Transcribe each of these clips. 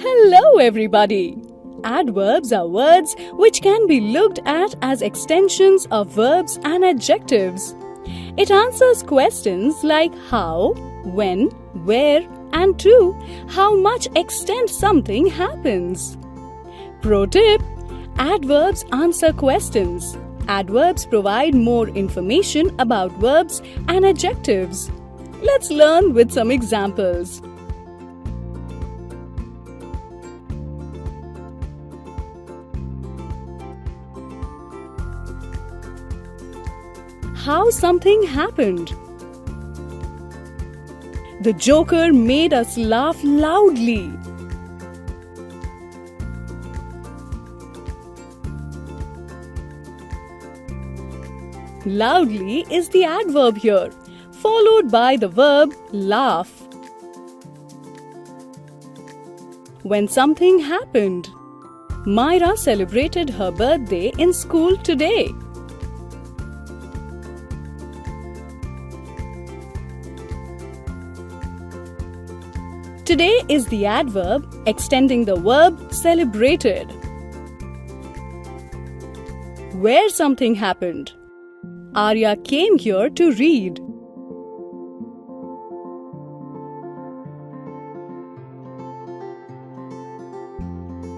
Hello everybody! Adverbs are words which can be looked at as extensions of verbs and adjectives. It answers questions like how, when, where and to how much extent something happens. Pro tip: adverbs answer questions. Adverbs provide more information about verbs and adjectives. Let's learn with some examples. How something happened. The joker made us laugh loudly. Loudly is the adverb here, followed by the verb laugh. When something happened. Myra celebrated her birthday in school today. Today is the adverb extending the verb celebrated. Where something happened. Arya came here to read.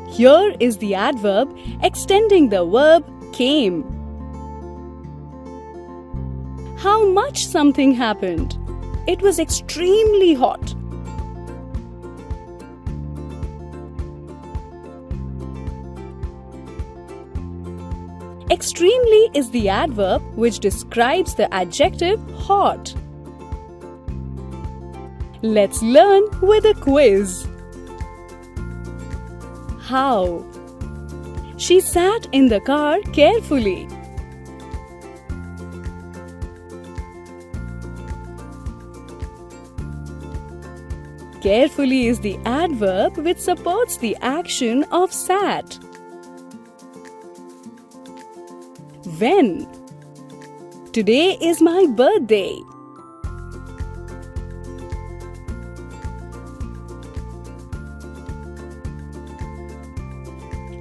Here is the adverb extending the verb came. How much something happened. It was extremely hot. Extremely is the adverb which describes the adjective hot. Let's learn with a quiz. How? She sat in the car carefully. Carefully is the adverb which supports the action of sat. When? Today is my birthday.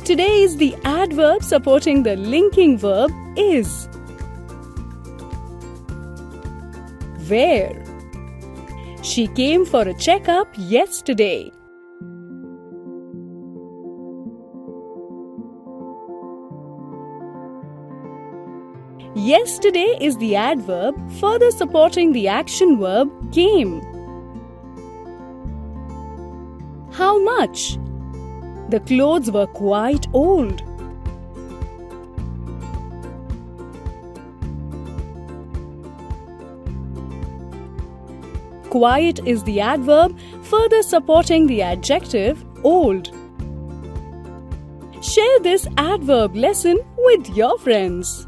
Today is the adverb supporting the linking verb is. Where? She came for a checkup yesterday. Yesterday is the adverb further supporting the action verb came. How much? The clothes were quite old. Quiet is the adverb further supporting the adjective old. Share this adverb lesson with your friends.